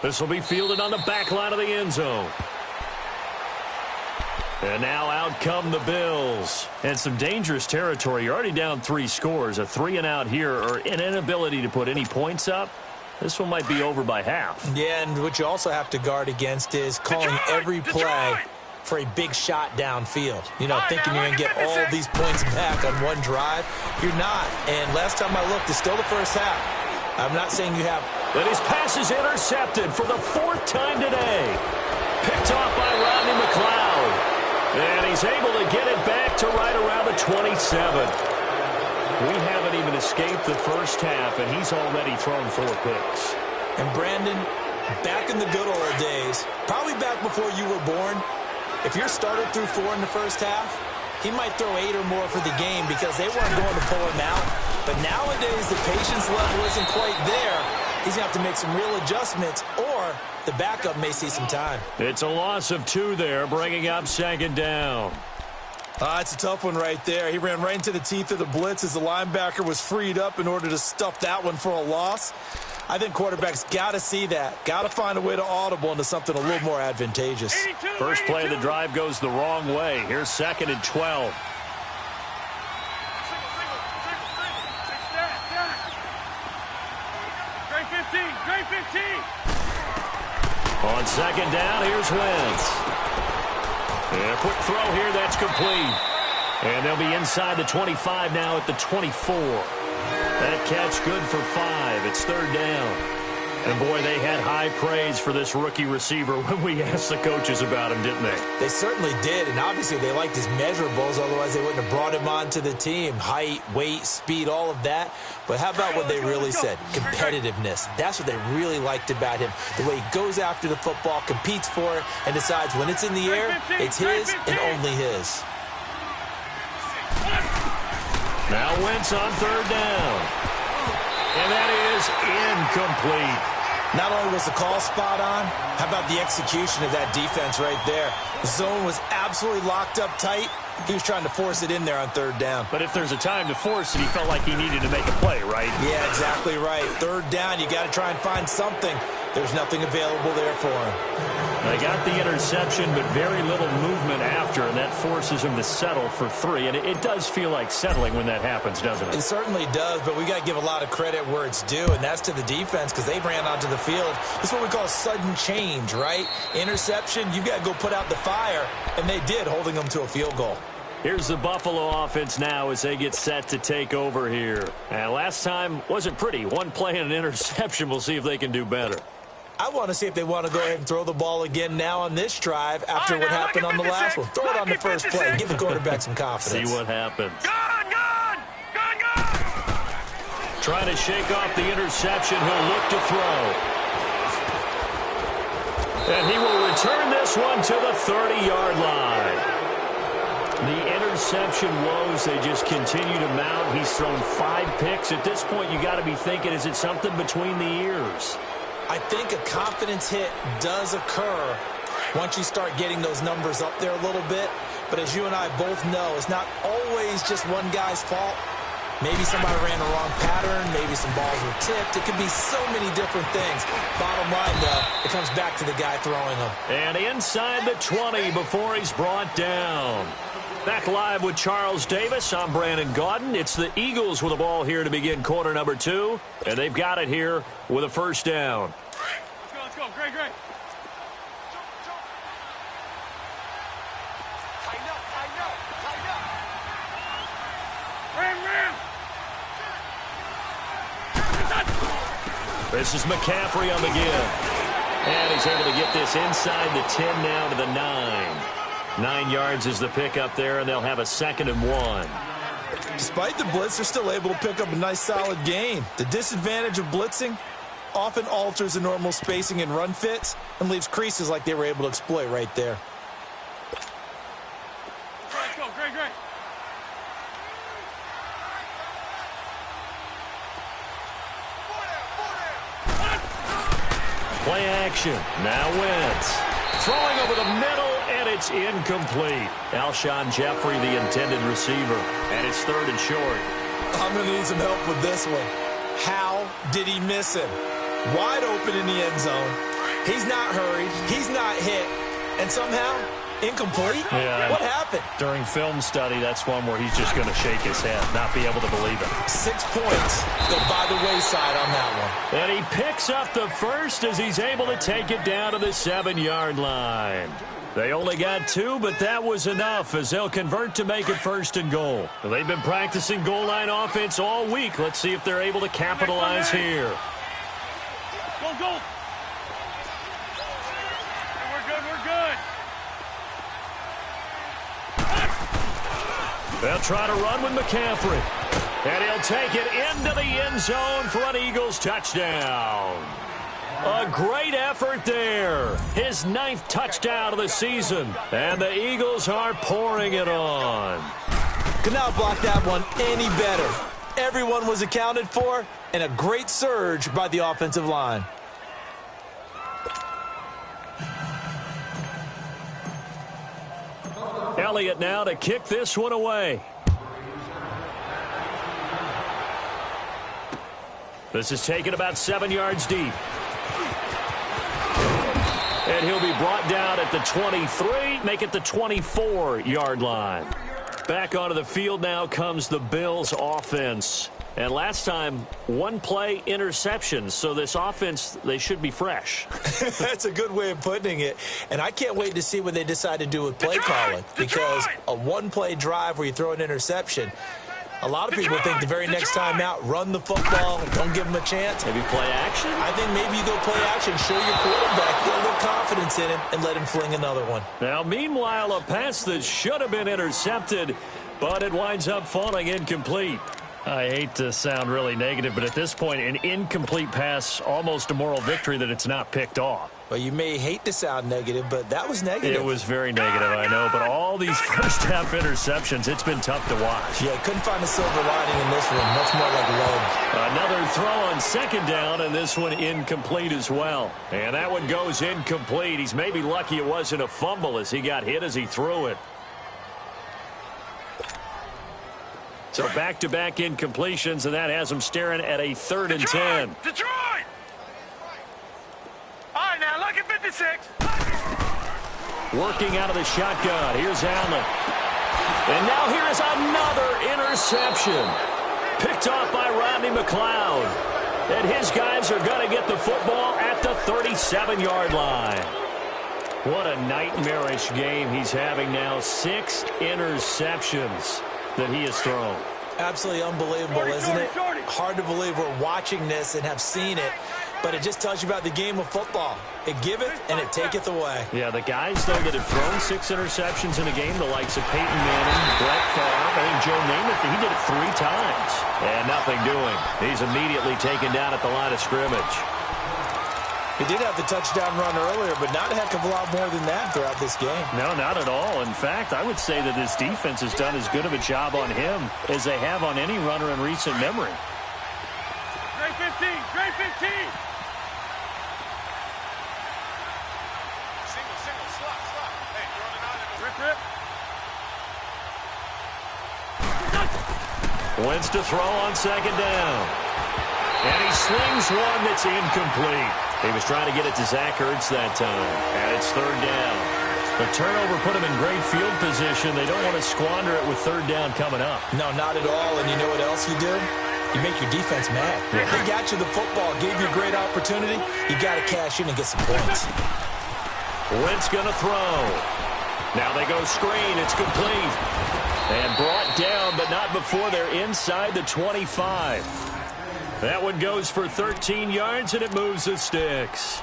This will be fielded on the back line of the end zone. And now out come the Bills. And some dangerous territory. You're already down 3 scores. A 3-and-out here, or an inability to put any points up. This one might be over by half. Yeah, and what you also have to guard against is calling every play for a big shot downfield. You know, thinking you're going to get all these points back on one drive. You're not. And last time I looked, it's still the first half. I'm not saying you have. But his pass is intercepted for the 4th time today. Picked off by Rodney McLeod. And he's able to get it back to right around the 27. We haven't even escaped the first half, and he's already thrown 4 picks. And Brandon, back in the good old days, probably back before you were born, if you're started through 4 in the first half, he might throw 8 or more for the game because they weren't going to pull him out. But nowadays, the patience level isn't quite there. He's going to have to make some real adjustments, or the backup may see some time. It's a loss of 2 there, bringing up 2nd down. It's a tough one right there. He ran right into the teeth of the blitz as the linebacker was freed up in order to stuff that one for a loss. I think quarterbacks got to see that. Got to find a way to audible into something a little more advantageous. First play of the drive goes the wrong way. Here's 2nd and 12. On 2nd down, here's Wentz. And a quick throw here, that's complete. And they'll be inside the 25 now at the 24. That catch good for 5. It's 3rd down. And, boy, they had high praise for this rookie receiver when we asked the coaches about him, didn't they? They certainly did, and obviously they liked his measurables, otherwise they wouldn't have brought him onto the team. Height, weight, speed, all of that. But how about what they really said? Competitiveness. That's what they really liked about him. The way he goes after the football, competes for it, and decides when it's in the air, it's his and only his. Now Wentz on 3rd down. And that is incomplete. Not only was the call spot on, how about the execution of that defense right there? The zone was absolutely locked up tight. He was trying to force it in there on 3rd down. But if there's a time to force it, he felt like he needed to make a play, right? Yeah, exactly right. 3rd down, you got to try and find something. There's nothing available there for him. They got the interception, but very little movement after, and that forces him to settle for 3. And it does feel like settling when that happens, doesn't it? It certainly does, but we got to give a lot of credit where it's due, and that's to the defense because they ran onto the field. This is what we call sudden change, right? Interception, you got to go put out the fire, and they did, holding them to a field goal. Here's the Buffalo offense now as they get set to take over here. And last time wasn't pretty. 1 play and an interception. We'll see if they can do better. I want to see if they want to go ahead and throw the ball again now on this drive after what happened on the last one. Throw it on the first play and give the quarterback some confidence. See what happens. Gone! Trying to shake off the interception. He'll look to throw. And he will return this one to the 30-yard line. The interception woes, they just continue to mount. He's thrown 5 picks. At this point, you got to be thinking, is it something between the ears? I think a confidence hit does occur once you start getting those numbers up there a little bit. But as you and I both know, it's not always just one guy's fault. Maybe somebody ran the wrong pattern. Maybe some balls were tipped. It could be so many different things. Bottom line, though, it comes back to the guy throwing them. And inside the 20 before he's brought down. Back live with Charles Davis. I'm Brandon Gaudin. It's the Eagles with the ball here to begin quarter number 2. And they've got it here with a 1st down. Let's go. Great. Tighten up. Ram. This is McCaffrey on the give. And he's able to get this inside the 10 now to the 9. 9 yards is the pickup there, and they'll have a 2nd and 1. Despite the blitz, they're still able to pick up a nice, solid gain. The disadvantage of blitzing often alters the normal spacing and run fits and leaves creases like they were able to exploit right there. Let's go. Great. Play action. Now Wentz. Throwing over the middle, and it's incomplete. Alshon Jeffrey, the intended receiver. And it's 3rd and short. I'm going to need some help with this one. How did he miss him? Wide open in the end zone. He's not hurried. He's not hit. And somehow, incomplete? Yeah. What happened? During film study, that's one where he's just going to shake his head, not be able to believe it. 6 points go by the wayside on that one. And he picks up the first as he's able to take it down to the 7-yard line. They only got 2, but that was enough as they'll convert to make it 1st and goal. They've been practicing goal line offense all week. Let's see if they're able to capitalize here. Go, go. We're good, we're good. They'll try to run with McCaffrey. And he'll take it into the end zone for an Eagles touchdown. A great effort there. His 9th touchdown of the season. And the Eagles are pouring it on. Could not block that one any better. Everyone was accounted for, and a great surge by the offensive line. Elliott now to kick this one away. This is taken about 7 yards deep. And he'll be brought down at the 23, make it the 24-yard line. Back onto the field now comes the Bills offense. And last time, 1 play interception. So this offense, they should be fresh. That's a good way of putting it. And I can't wait to see what they decide to do with play calling. Because a 1-play drive where you throw an interception, a lot of people think the very next time out, run the football, don't give them a chance. Maybe play action? I think maybe you go play action, show your quarterback, get a little confidence in him, and let him fling another one. Now, meanwhile, a pass that should have been intercepted, but it winds up falling incomplete. I hate to sound really negative, but at this point, an incomplete pass, almost a moral victory that it's not picked off. Well, you may hate to sound negative, but that was negative. It was very negative, I know, but all these first-half interceptions, it's been tough to watch. Yeah, couldn't find a silver lining in this one. Much more like lead. Another throw on 2nd down, and this one incomplete as well. And that one goes incomplete. He's maybe lucky it wasn't a fumble as he got hit as he threw it. So back-to-back incompletions, and that has him staring at a 3rd and 10. Detroit! All right, now, look at 56. Working out of the shotgun. Here's Allen. And now here is another interception. Picked off by Rodney McLeod. And his guys are going to get the football at the 37-yard line. What a nightmarish game he's having now. 6 interceptions that he has thrown. Absolutely unbelievable, isn't it? Hard to believe we're watching this and have seen it, but it just tells you about the game of football. It giveth and it taketh away. Yeah, the guys, though, that have thrown 6 interceptions in a game, the likes of Peyton Manning, Brett Favre, I think Joe Namath, he did it 3 times. And nothing doing. He's immediately taken down at the line of scrimmage. He did have the touchdown run earlier, but not a heck of a lot more than that throughout this game. No, not at all. In fact, I would say that this defense has done as good of a job on him as they have on any runner in recent memory. Great 15, great 15. Single, slot. Hey, you're on the 9. Rip. Wentz to throw on 2nd down. And he slings one that's incomplete. He was trying to get it to Zach Ertz that time. And it's 3rd down. The turnover put him in great field position. They don't want to squander it with 3rd down coming up. No, not at all. And you know what else you do? You make your defense mad. Yeah. They got you the football, gave you a great opportunity. You got to cash in and get some points. Wentz going to throw. Now they go screen. It's complete. And brought down, but not before they're inside the 25. That one goes for 13 yards, and it moves the sticks.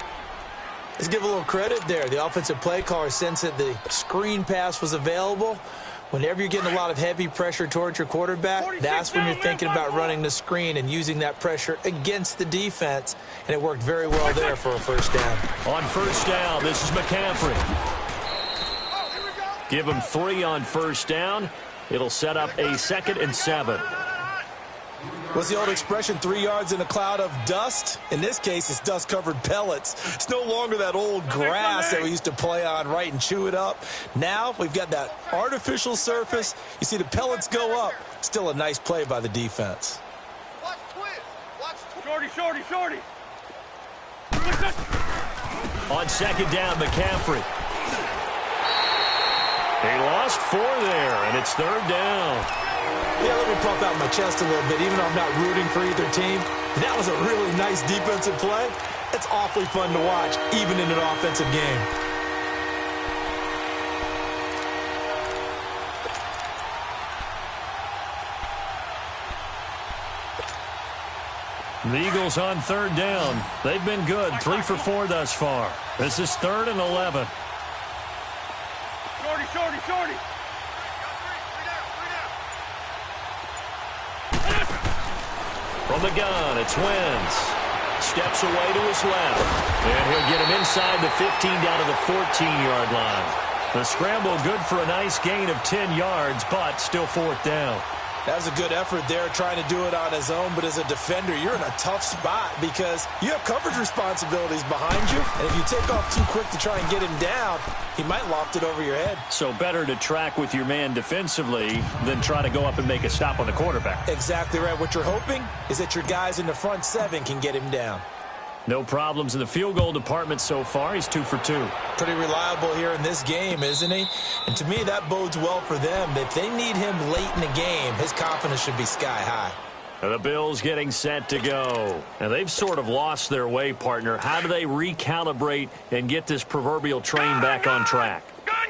Let's give a little credit there. The offensive play caller sensed that the screen pass was available. Whenever you're getting a lot of heavy pressure towards your quarterback, that's when you're thinking about running the screen and using that pressure against the defense. And it worked very well there for a 1st down. On 1st down, this is McCaffrey. Give him 3 on 1st down. It'll set up a 2nd and 7. What's the old expression, 3 yards in a cloud of dust? In this case, it's dust-covered pellets. It's no longer that old grass that we used to play on, right, and chew it up. Now we've got that artificial surface. You see the pellets go up. Still a nice play by the defense. Shorty. On second down, McCaffrey. He lost 4 there, and it's third down. Yeah, let me puff out my chest a little bit, even though I'm not rooting for either team. That was a really nice defensive play. It's awfully fun to watch, even in an offensive game. The Eagles on third down. They've been good, 3 for 4 thus far. This is 3rd and 11. Shorty. From the gun, it's Wentz. Steps away to his left. And he'll get him inside the 15 down to the 14-yard line. The scramble good for a nice gain of 10 yards, but still 4th down. That was a good effort there, trying to do it on his own. But as a defender, you're in a tough spot because you have coverage responsibilities behind you. And if you take off too quick to try and get him down, he might loft it over your head. So better to track with your man defensively than try to go up and make a stop on the quarterback. Exactly right. What you're hoping is that your guys in the front 7 can get him down. No problems in the field goal department so far. He's 2 for 2. Pretty reliable here in this game, isn't he? And to me, that bodes well for them. If they need him late in the game, his confidence should be sky high. The Bills getting set to go. Now, they've sort of lost their way, partner. How do they recalibrate and get this proverbial train back on track?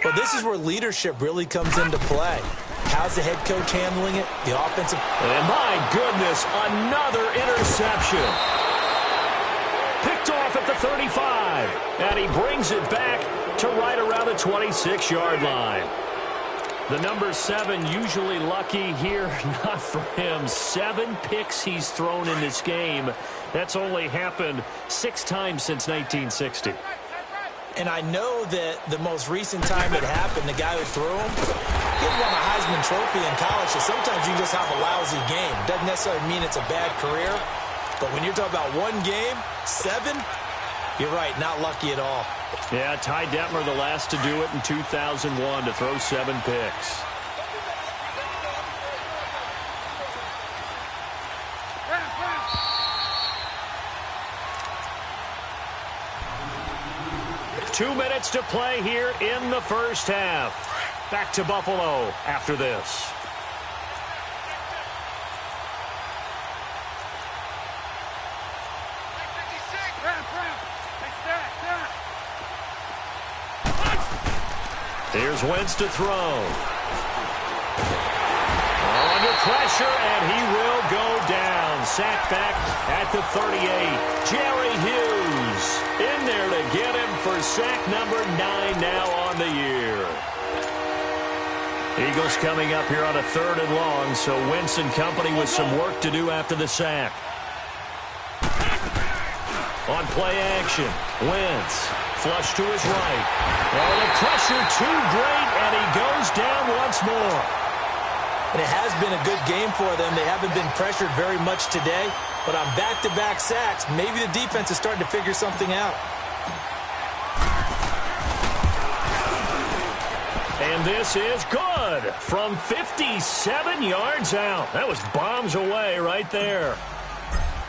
Well, this is where leadership really comes into play. How's the head coach handling it? The offensive... And my goodness, another interception. Picked off at the 35, and he brings it back to right around the 26-yard line. The number 7 usually lucky here, not for him. 7 picks he's thrown in this game. That's only happened 6 times since 1960. And I know that the most recent time it happened, the guy who threw him, he won a Heisman Trophy in college, so sometimes you just have a lousy game. Doesn't necessarily mean it's a bad career. But when you're talking about one game, 7, you're right, not lucky at all. Yeah, Ty Detmer, the last to do it in 2001, to throw 7 picks. Two minutes to play here in the first half. Back to Buffalo after this. Here's Wentz to throw. Under pressure, and he will go down. Sacked back at the 38. Jerry Hughes in there to get him for sack number 9 now on the year. Eagles coming up here on a 3rd and long, so Wentz and company with some work to do after the sack. On play action, Wentz. Flush to his right. Oh, the pressure too great, and he goes down once more. And it has been a good game for them. They haven't been pressured very much today, but on back-to-back sacks, maybe the defense is starting to figure something out. And this is good from 57 yards out. That was bombs away right there.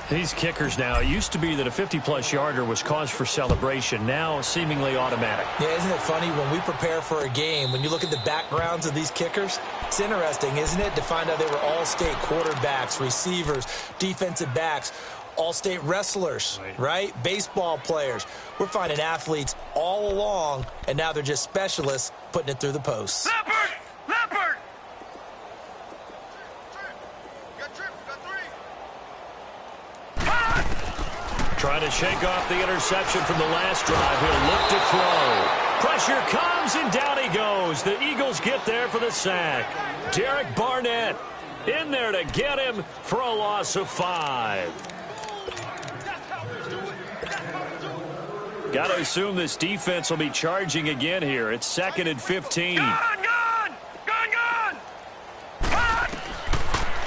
These kickers now, it used to be that a 50-plus yarder was cause for celebration. Now, seemingly automatic. Yeah, isn't it funny? When we prepare for a game, when you look at the backgrounds of these kickers, it's interesting, isn't it, to find out they were all-state quarterbacks, receivers, defensive backs, all-state wrestlers, right? Baseball players. We're finding athletes all along, and now they're just specialists putting it through the posts. Leopard! Trying to shake off the interception from the last drive. He'll look to throw. Pressure comes, and down he goes. The Eagles get there for the sack. Derek Barnett in there to get him for a loss of 5. Got to assume this defense will be charging again here. It's 2nd and 15. Gone!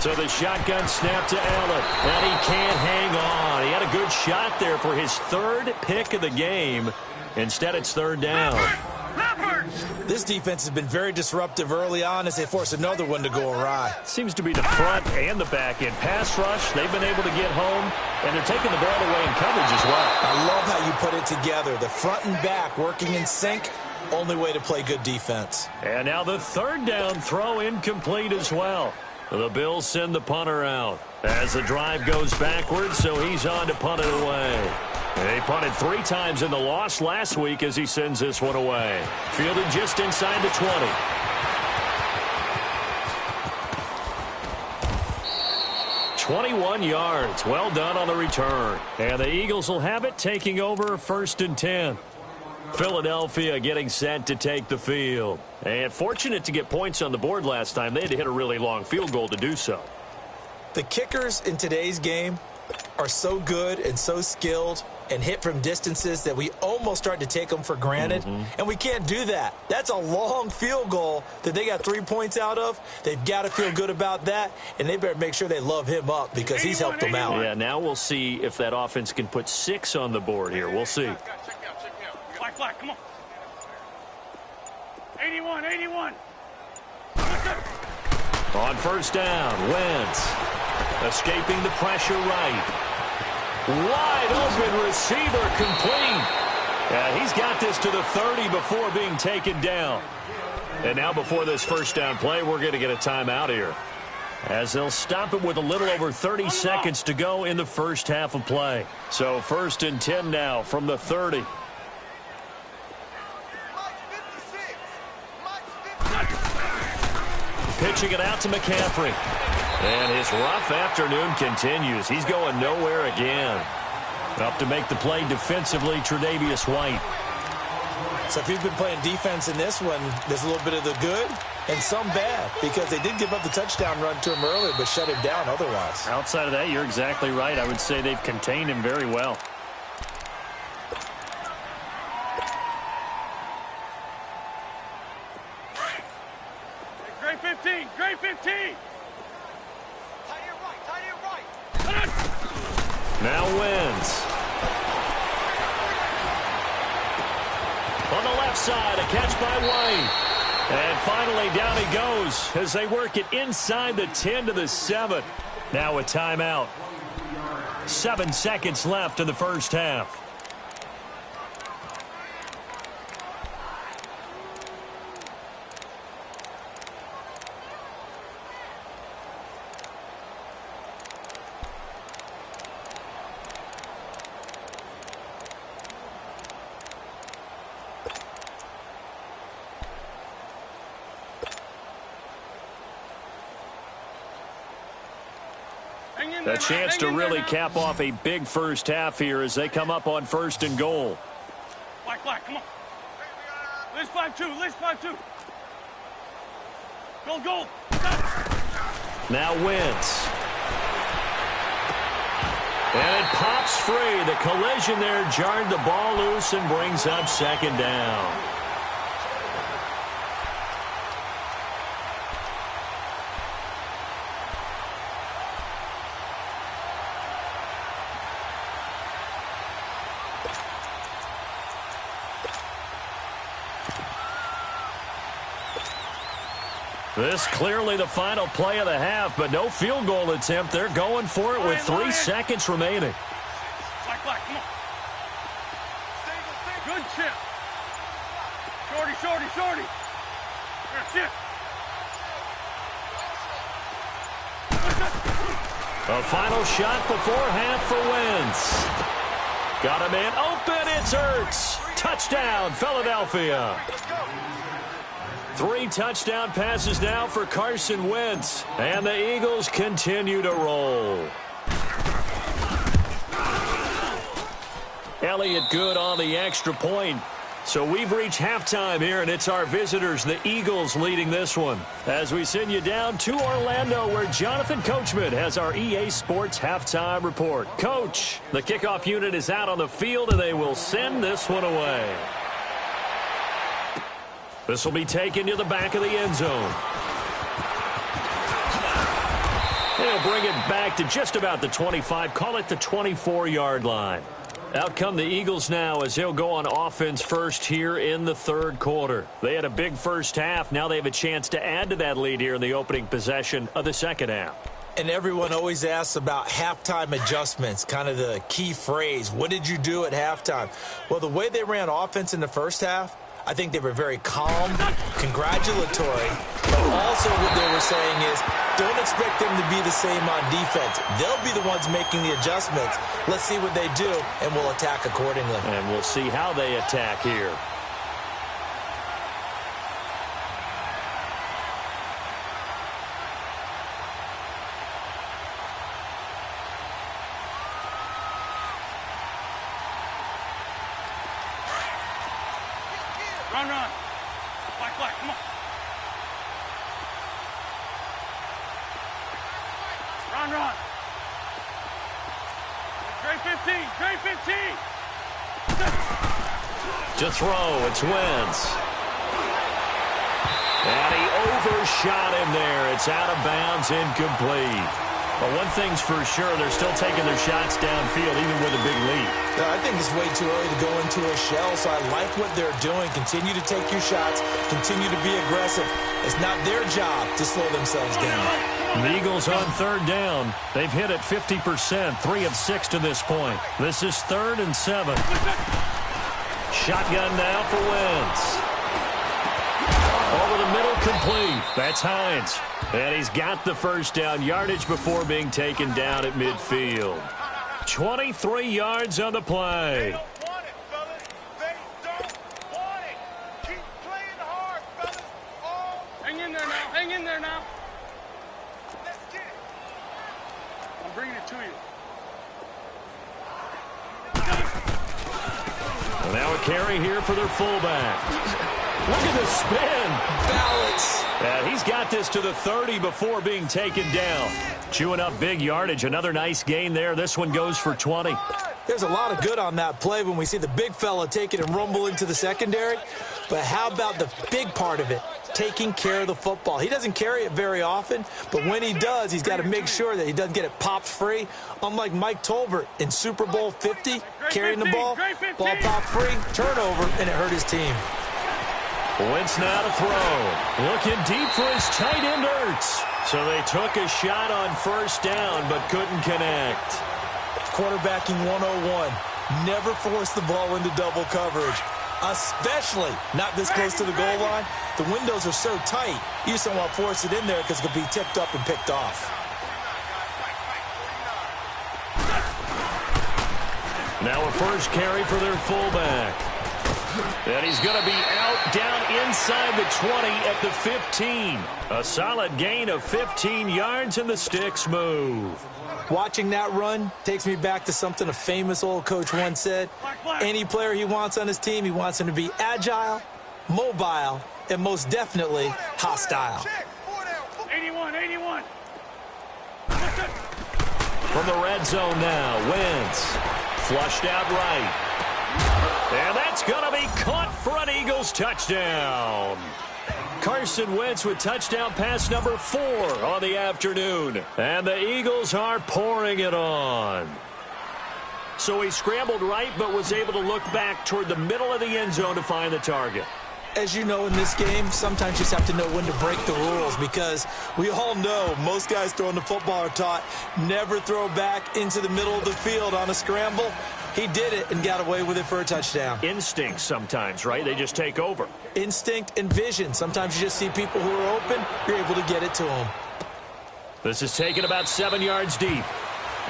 So the shotgun snap to Allen, and he can't hang on. He had a good shot there for his 3rd pick of the game. Instead, it's 3rd down. Leopard! This defense has been very disruptive early on as they force another one to go awry. Seems to be the front and the back end. Pass rush, they've been able to get home. And they're taking the ball away in coverage as well. I love how you put it together. The front and back working in sync. Only way to play good defense. And now the third down throw incomplete as well. The Bills send the punter out as the drive goes backwards, so he's on to punt it away. They punted 3 times in the loss last week as he sends this one away. Fielded just inside the 20. "21 yards. Well done on the return. And the Eagles will have it, taking over 1st and 10. Philadelphia getting set to take the field. And fortunate to get points on the board last time. They had to hit a really long field goal to do so. The kickers in today's game are so good and so skilled and hit from distances that we almost start to take them for granted. And we can't do that. That's a long field goal that they got 3 points out of. They've got to feel good about that, and they better make sure they love him up because he's helped them out. Yeah, now we'll see if that offense can put 6 on the board here. We'll see. Flag, come on. 81. On 1st down, Wentz escaping the pressure right. Wide open receiver complete. He's got this to the 30 before being taken down. And now before this 1st down play, we're going to get a timeout here, as they'll stop it with a little over 30 seconds to go in the first half of play. So 1st and 10 now from the 30. Pitching it out to McCaffrey. And his rough afternoon continues. He's going nowhere again. Up to make the play defensively, Tre'Davious White. So if you've been playing defense in this one, there's a little bit of the good and some bad, because they did give up the touchdown run to him earlier but shut him down otherwise. Outside of that, you're exactly right. I would say they've contained him very well. Great 15. Now Wentz. On the left side, a catch by White. And finally down he goes as they work it inside the 10 to the 7. Now a timeout. 7 seconds left in the first half. A chance to really cap off a big first half here as they come up on 1st and goal. Black, come on. Liz 5-2. Goal. Now Wentz. And it pops free. The collision there jarred the ball loose and brings up 2nd down. This clearly the final play of the half, but no field goal attempt. They're going for it with 3 seconds remaining. Black, come on. Good chip. Shorty. That's it. A final shot before half for Wentz. Got a man open. It's Ertz. Touchdown, Philadelphia. 3 touchdown passes now for Carson Wentz. And the Eagles continue to roll. Elliott good on the extra point. So we've reached halftime here, and it's our visitors, the Eagles, leading this one. As we send you down to Orlando, where Jonathan Coachman has our EA Sports halftime report. Coach, the kickoff unit is out on the field, and they will send this one away. This will be taken to the back of the end zone. They'll bring it back to just about the 25, call it the 24-yard line. Out come the Eagles now as they'll go on offense first here in the 3rd quarter. They had a big first half. Now they have a chance to add to that lead here in the opening possession of the 2nd half. And everyone always asks about halftime adjustments, kind of the key phrase. What did you do at halftime? Well, the way they ran offense in the first half, I think they were very calm, congratulatory, but also what they were saying is don't expect them to be the same on defense. They'll be the ones making the adjustments. Let's see what they do, and we'll attack accordingly. And we'll see how they attack here. Run, run. Black, come on. Run. Trey 15. To throw, it's Wentz. And he overshot him there. It's out of bounds, incomplete. But one thing's for sure, they're still taking their shots downfield, even with a big lead. I think it's way too early to go into a shell, so I like what they're doing. Continue to take your shots. Continue to be aggressive. It's not their job to slow themselves down. The Eagles on third down. They've hit it 50%, 3 of 6 to this point. This is 3rd and 7. Shotgun now for Wentz. Over the middle, complete. That's Hines. And he's got the first down yardage before being taken down at midfield. 23 yards on the play. They don't want it, fellas. They don't want it. Keep playing hard, fellas. Hang in there now. Let's get it. I'm bringing it to you. And now a carry here for their fullback. Look at the spin. Balance. And he's got this to the 30 before being taken down. Chewing up big yardage. Another nice gain there. This one goes for 20. There's a lot of good on that play when we see the big fella take it and rumble into the secondary. But how about the big part of it? Taking care of the football. He doesn't carry it very often, but when he does, he's got to make sure that he doesn't get it popped free. Unlike Mike Tolbert in Super Bowl 50, carrying the ball popped free, turnover, and it hurt his team. Wentz now to throw. Looking deep for his tight end, Ertz. So they took a shot on first down, but couldn't connect. Quarterbacking 101. Never force the ball into double coverage, especially not this close to the goal line. The windows are so tight, you just don't want to force it in there because it could be tipped up and picked off. Now a first carry for their fullback. And he's going to be out down inside the 20 at the 15. A solid gain of 15 yards, and the sticks move. Watching that run takes me back to something a famous old coach once said. Any player he wants on his team, he wants him to be agile, mobile, and most definitely hostile. 81. From the red zone now, Wentz. Flushed out right. And that's going to be caught for an Eagles touchdown. Carson Wentz with touchdown pass number 4 on the afternoon. And the Eagles are pouring it on. So he scrambled right, but was able to look back toward the middle of the end zone to find the target. As you know, in this game, sometimes you just have to know when to break the rules, because we all know most guys throwing the football are taught never throw back into the middle of the field on a scramble. He did it and got away with it for a touchdown. Instinct sometimes, right? They just take over. Instinct and vision. Sometimes you just see people who are open, you're able to get it to them. This is taken about 7 yards deep.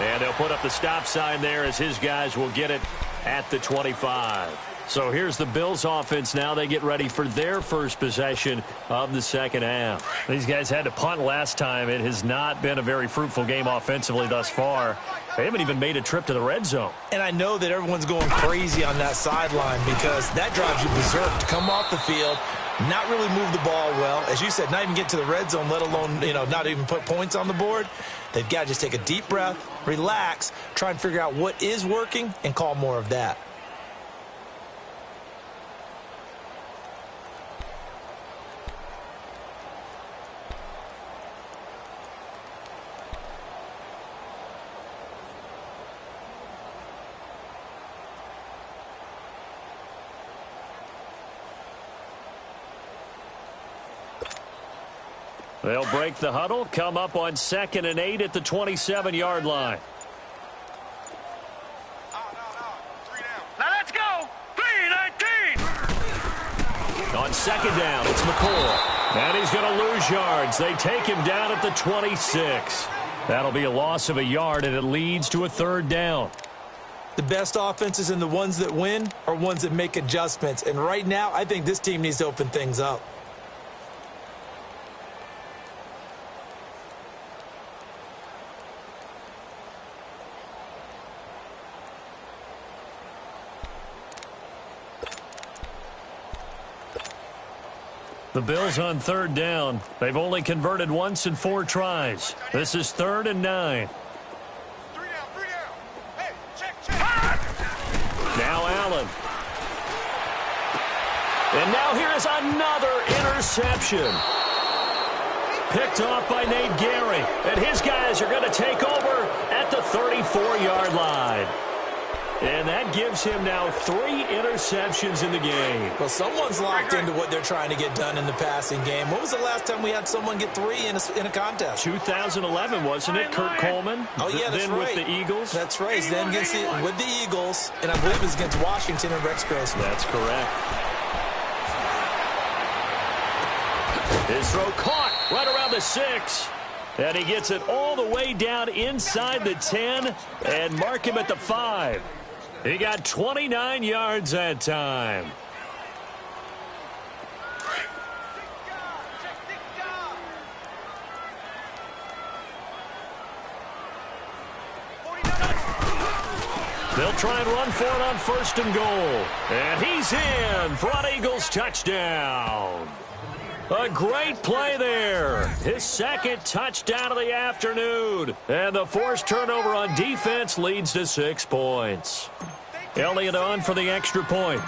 And they'll put up the stop sign there as his guys will get it at the 25. So here's the Bills offense now. They get ready for their first possession of the second half. These guys had to punt last time. It has not been a very fruitful game offensively thus far. They haven't even made a trip to the red zone. And I know that everyone's going crazy on that sideline because that drives you berserk to come off the field, not really move the ball well. As you said, not even get to the red zone, let alone, not even put points on the board. They've got to just take a deep breath, relax, try and figure out what is working, and call more of that. They'll break the huddle, come up on 2nd and 8 at the 27-yard line. Now let's go. 3-19. On 2nd down, it's McCoy. And he's going to lose yards. They take him down at the 26. That'll be a loss of a yard, and it leads to a 3rd down. The best offenses and the ones that win are ones that make adjustments. And right now, I think this team needs to open things up. The Bills on 3rd down. They've only converted once in 4 tries. This is 3rd and 9. 3 down. Hey, check. Now Allen. And now here is another interception. Picked off by Nate Gary. And his guys are going to take over at the 34-yard line. And that gives him now 3 interceptions in the game. Well, someone's locked into what they're trying to get done in the passing game. When was the last time we had someone get 3 in a contest? 2011, wasn't it? Kurt Coleman? Oh, yeah, that's then right. with the Eagles? That's right. Then with the Eagles, and I believe it was against Washington and Rex Grossman. That's correct. His throw caught right around the 6. And he gets it all the way down inside the 10 and mark him at the 5. He got 29 yards that time. They'll try and run for it on 1st and goal. And he's in. Front Eagles touchdown. A great play there. His 2nd touchdown of the afternoon. And the forced turnover on defense leads to 6 points. Elliott on for the extra point.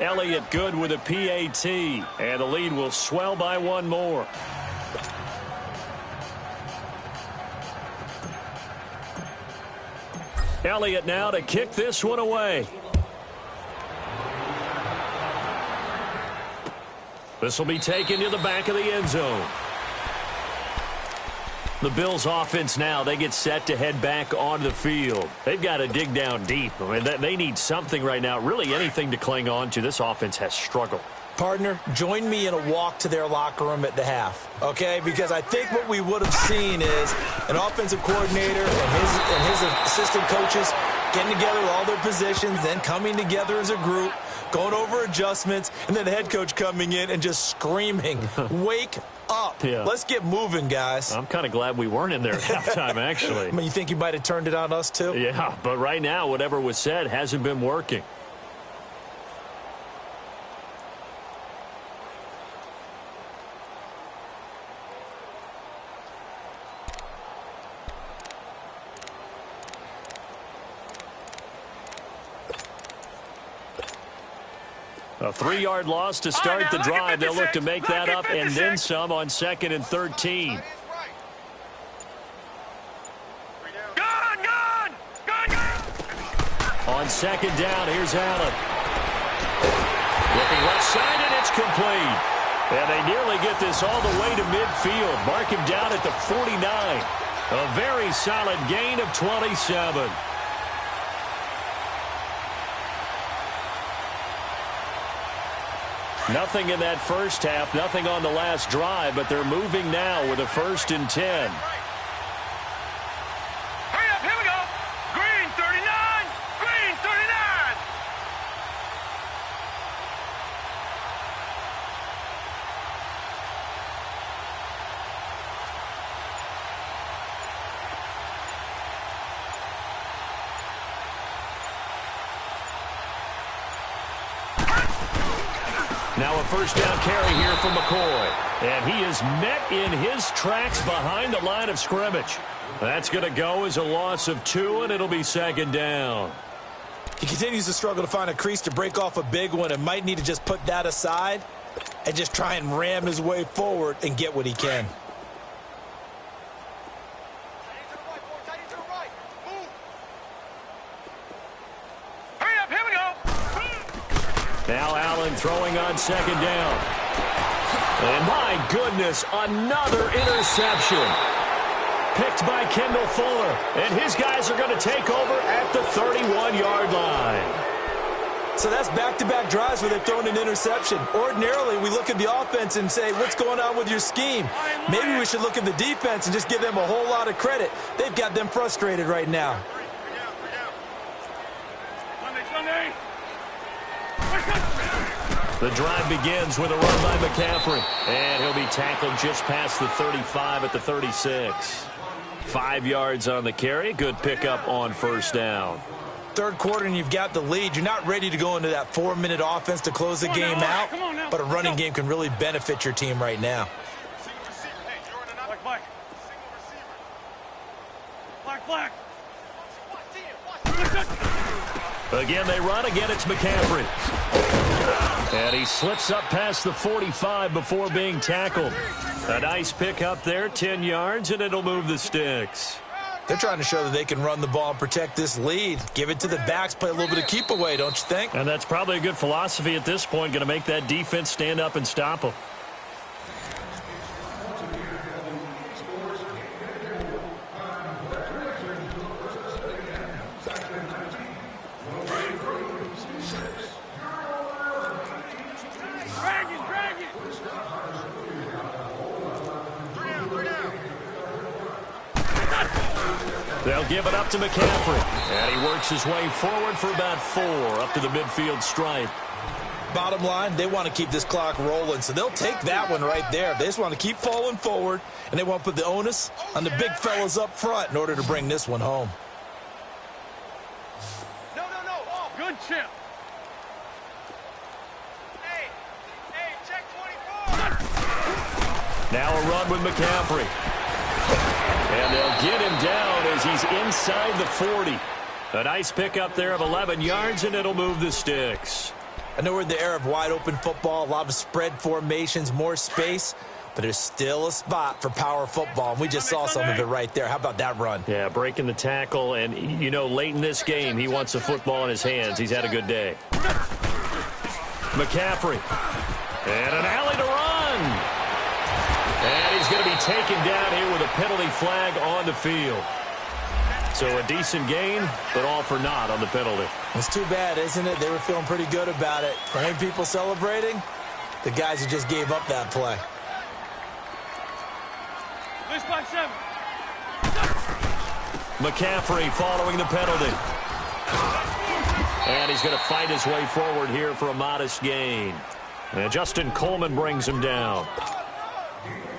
Elliott good with a PAT. And the lead will swell by 1 more. Elliott now to kick this one away. This will be taken to the back of the end zone. The Bills offense now, they get set to head back onto the field. They've got to dig down deep. I mean, they need something right now, really anything to cling on to. This offense has struggled. Partner, join me in a walk to their locker room at the half, okay? Because I think what we would have seen is an offensive coordinator and his assistant coaches getting together with all their positions, then coming together as a group, going over adjustments, and then the head coach coming in and just screaming, wake up. Yeah. Let's get moving, guys. I'm kind of glad we weren't in there at halftime, actually. I mean, you think you might have turned it on us, too? Yeah, but right now, whatever was said hasn't been working. A 3-yard loss to start the drive. They'll look to make that up and then some on 2nd and 13. On 2nd down, here's Allen. Looking left side, and it's complete. And they nearly get this all the way to midfield. Mark him down at the 49. A very solid gain of 27. Nothing in that first half, nothing on the last drive, but they're moving now with a 1st and 10. Hurry up, here we go. Green 39. Green 39. Now a 1st down carry here for McCoy. And he is met in his tracks behind the line of scrimmage. That's going to go as a loss of 2, and it'll be 2nd down. He continues to struggle to find a crease to break off a big one and might need to just put that aside and just try and ram his way forward and get what he can. Now Allen throwing on second down. And my goodness, another interception. Picked by Kendall Fuller. And his guys are going to take over at the 31-yard line. So that's back-to-back drives where they've thrown an interception. Ordinarily, we look at the offense and say, what's going on with your scheme? Maybe we should look at the defense and just give them a whole lot of credit. They've got them frustrated right now. The drive begins with a run by McCaffrey. And he'll be tackled just past the 35 at the 36. 5 yards on the carry. Good pickup on first down. Third quarter and you've got the lead. You're not ready to go into that 4-minute offense to close the game out, but a running game can really benefit your team right now. Black. Again, they run. Again, it's McCaffrey. And he slips up past the 45 before being tackled. A nice pick up there, 10 yards, and it'll move the sticks. They're trying to show that they can run the ball and protect this lead. Give it to the backs, play a little bit of keep away, don't you think? And that's probably a good philosophy at this point, going to make that defense stand up and stop them. They'll give it up to McCaffrey. And he works his way forward for about 4 up to the midfield stripe. Bottom line, they want to keep this clock rolling, so they'll take that one right there. They just want to keep falling forward, and they want to put the onus on the big fellas up front in order to bring this one home. No. Oh, good chip. Hey, check 24. Now a run with McCaffrey. And they'll get him down as he's inside the 40. A nice pickup there of 11 yards, and it'll move the sticks. I know we're in the era of wide-open football, a lot of spread formations, more space, but there's still a spot for power football, and we just saw some of it right there. How about that run? Yeah, breaking the tackle, and, you know, late in this game, he wants the football in his hands. He's had a good day. McCaffrey. And an alley to run. And he's going to be taken down here with a penalty flag on the field. So a decent gain, but all for naught on the penalty. It's too bad, isn't it? They were feeling pretty good about it. And when people celebrating, the guys who just gave up that play. McCaffrey following the penalty. And he's going to fight his way forward here for a modest gain. And Justin Coleman brings him down.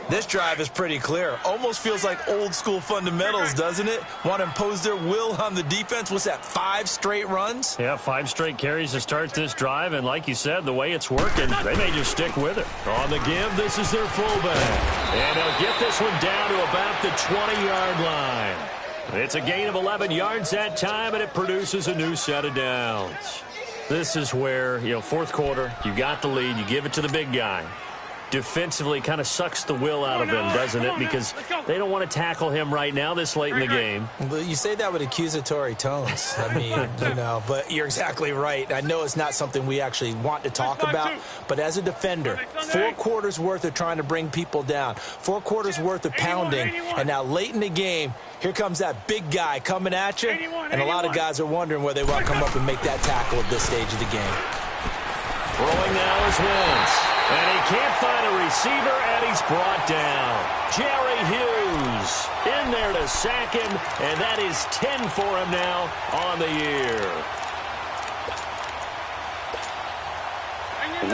This drive is pretty clear. Almost feels like old-school fundamentals, doesn't it? Want to impose their will on the defense. What's that, 5 straight runs? Yeah, 5 straight carries to start this drive. And like you said, the way it's working, they may just stick with it. On the give, this is their fullback. And they'll get this one down to about the 20-yard line. It's a gain of 11 yards that time, and it produces a new set of downs. This is where, you know, fourth quarter, you got the lead, you give it to the big guy. Defensively kind of sucks the will out of him, doesn't it? Because they don't want to tackle him right now this late in the game. Well, you say that with accusatory tones. I mean, you know, but you're exactly right. I know it's not something we actually want to talk about, but as a defender, 4 quarters worth of trying to bring people down, 4 quarters worth of pounding, and now late in the game, here comes that big guy coming at you, and a lot of guys are wondering where they want to come up and make that tackle at this stage of the game. Throwing now is Wentz. And he can't find a receiver, and he's brought down. Jerry Hughes in there to sack him, and that is 10 for him now on the year.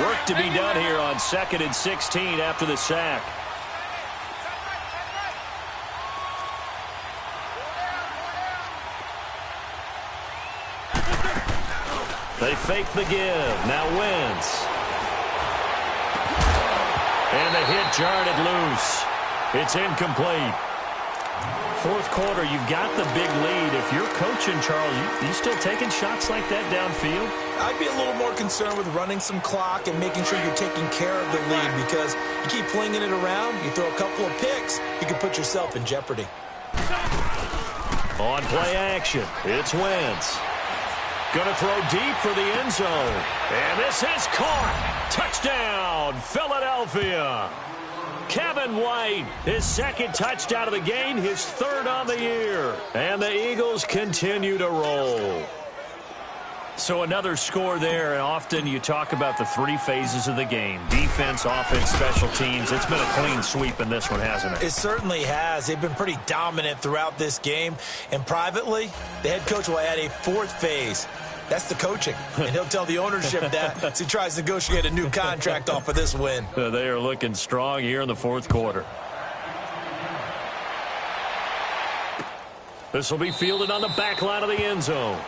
Work to be done here on 2nd and 16 after the sack. They fake the give. Now Wentz. And the hit jarred it loose. It's incomplete. Fourth quarter, you've got the big lead. If you're coaching, Charles, you still taking shots like that downfield? I'd be a little more concerned with running some clock and making sure you're taking care of the lead, because you keep flinging it around, you throw a couple of picks, you can put yourself in jeopardy. On play action, it's Wentz. Going to throw deep for the end zone. And this is caught. Touchdown, Philadelphia. Kevin White, his second touchdown of the game, his third on the year. And the Eagles continue to roll. So another score there, and often you talk about the three phases of the game. Defense, offense, special teams. It's been a clean sweep in this one, hasn't it? It certainly has. They've been pretty dominant throughout this game. And privately, the head coach will add a fourth phase. That's the coaching. And he'll tell the ownership that as he tries to negotiate a new contract off of this win. They are looking strong here in the fourth quarter. This will be fielded on the back line of the end zone.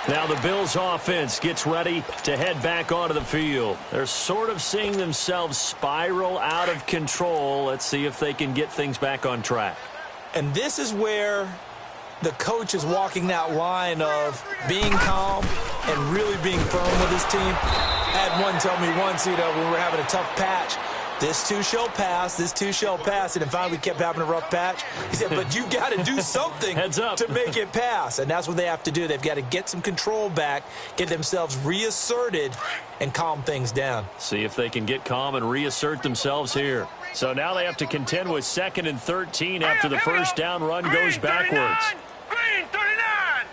Now the Bills offense gets ready to head back onto the field. They're sort of seeing themselves spiral out of control. Let's see if they can get things back on track. And this is where the coach is walking that line of being calm and really being firm with his team. I had one tell me once, when we were having a tough patch, this too shall pass, this too shall pass. And then finally we kept having a rough patch. He said, but you got to do something to make it pass. And that's what they have to do. They've got to get some control back, get themselves reasserted, and calm things down. See if they can get calm and reassert themselves here. So now they have to contend with 2nd and 13 after the first down run goes backwards. Green 39!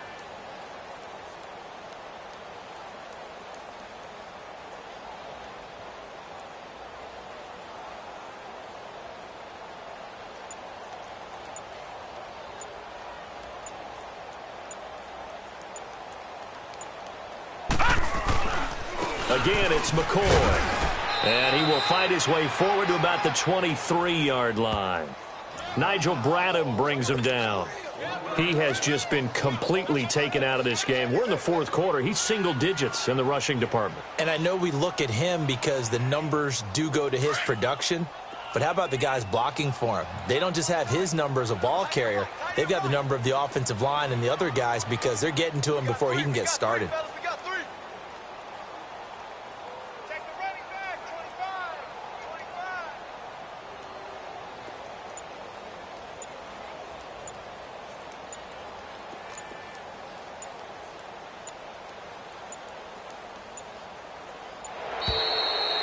Again, it's McCoy. And he will fight his way forward to about the 23-yard line. Nigel Bradham brings him down. He has just been completely taken out of this game. We're in the fourth quarter. He's single digits in the rushing department. And I know we look at him because the numbers do go to his production. But how about the guys blocking for him? They don't just have his number as a ball carrier. They've got the number of the offensive line and the other guys because they're getting to him before he can get started.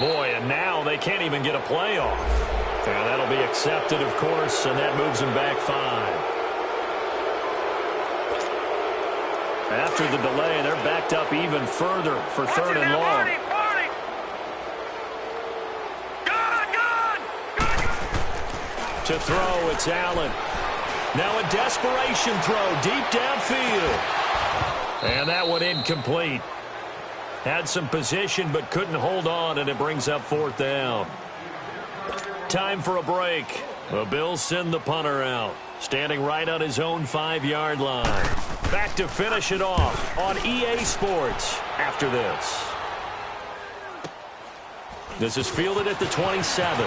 Boy, and now they can't even get a play off. And that'll be accepted, of course, and that moves them back 5. After the delay, they're backed up even further for 3rd and long. To throw, it's Allen. Now a desperation throw deep downfield. And that one incomplete. Had some position but couldn't hold on, and it brings up 4th down. Time for a break. The Bills send the punter out, standing right on his own 5-yard line. Back to finish it off on EA Sports after this. This is fielded at the 27.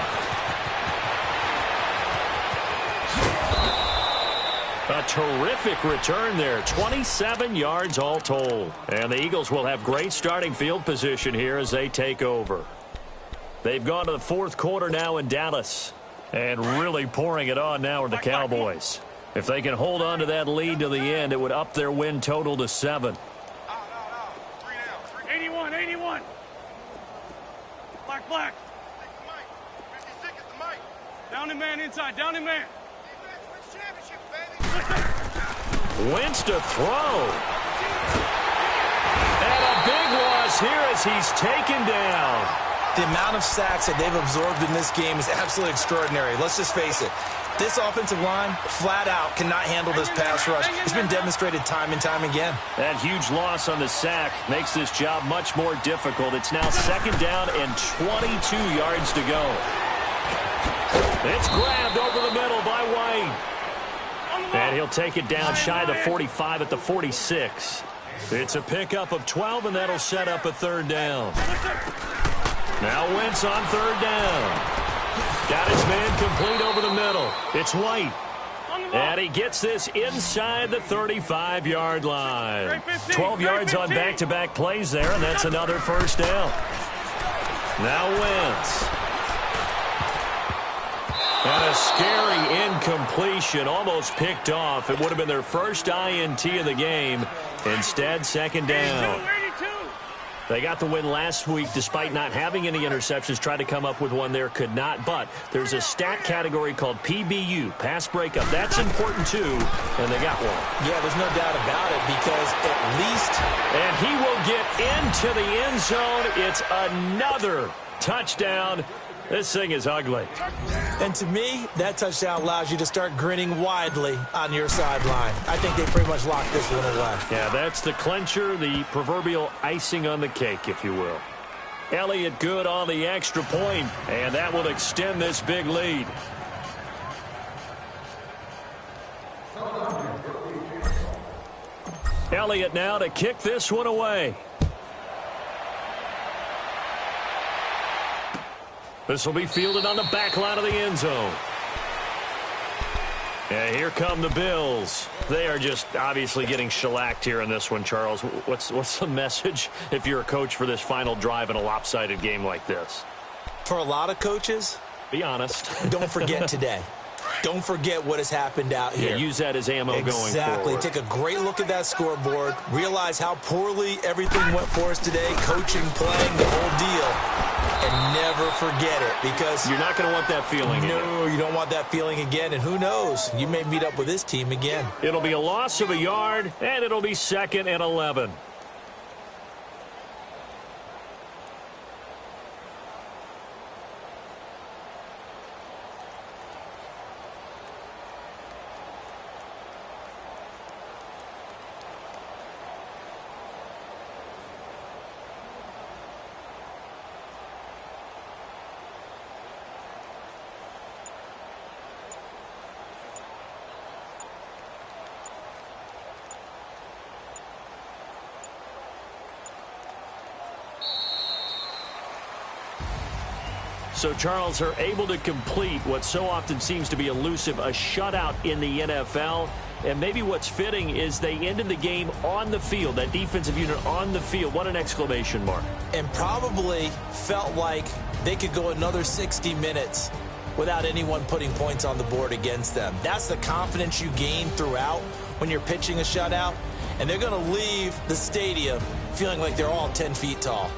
A terrific return there. 27 yards all told. And the Eagles will have great starting field position here as they take over. They've gone to the fourth quarter now in Dallas. And really pouring it on now are the Cowboys. If they can hold on to that lead to the end, it would up their win total to 7. 81, 81. Black. Down the man inside, down the man. Wentz to throw. And a big loss here as he's taken down. The amount of sacks that they've absorbed in this game is absolutely extraordinary. Let's just face it. This offensive line, flat out, cannot handle this pass rush. It's been demonstrated time and time again. That huge loss on the sack makes this job much more difficult. It's now 2nd down and 22 yards to go. It's grabbed over the middle by White. And he'll take it down shy of the 45 at the 46. It's a pickup of 12, and that'll set up a 3rd down. Now Wentz on 3rd down. Got his man complete over the middle. It's White. And he gets this inside the 35-yard line. 12 yards on back-to-back plays there, and that's another 1st down. Now Wentz. And a scary incompletion, almost picked off. It would have been their first INT of the game. Instead, second down. They got the win last week despite not having any interceptions. Tried to come up with one there, could not. But there's a stat category called PBU, pass breakup. That's important too, and they got one. Yeah, there's no doubt about it because at least... And he will get into the end zone. It's another touchdown. This thing is ugly. And to me, that touchdown allows you to start grinning widely on your sideline. I think they pretty much locked this one away. Yeah, that's the clincher, the proverbial icing on the cake, if you will. Elliott good on the extra point, and that will extend this big lead. Elliott now to kick this one away. This will be fielded on the back line of the end zone. And here come the Bills. They are just obviously getting shellacked here in this one, Charles. What's the message if you're a coach for this final drive in a lopsided game like this? For a lot of coaches, be honest. Don't forget today. Don't forget what has happened out here. Yeah, use that as ammo going forward. Exactly. Take a great look at that scoreboard. Realize how poorly everything went for us today. Coaching, playing, the whole deal. And never forget it because... You're not going to want that feeling again. No, you don't want that feeling again. And who knows? You may meet up with this team again. It'll be a loss of a yard, and it'll be 2nd and 11. So, Charles, are able to complete what so often seems to be elusive, a shutout in the NFL. And maybe what's fitting is they ended the game on the field, that defensive unit on the field. What an exclamation mark. And probably felt like they could go another 60 minutes without anyone putting points on the board against them. That's the confidence you gain throughout when you're pitching a shutout. And they're going to leave the stadium feeling like they're all 10 feet tall.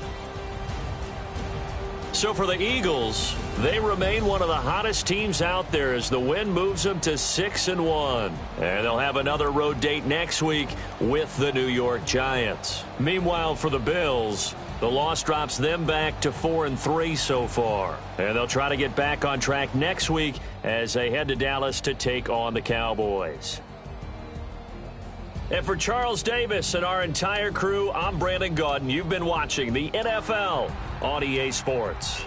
So for the Eagles, they remain one of the hottest teams out there as the win moves them to 6-1. And they'll have another road date next week with the New York Giants. Meanwhile, for the Bills, the loss drops them back to 4-3 so far. And they'll try to get back on track next week as they head to Dallas to take on the Cowboys. And for Charles Davis and our entire crew, I'm Brandon Gaudin. You've been watching the NFL on EA Sports.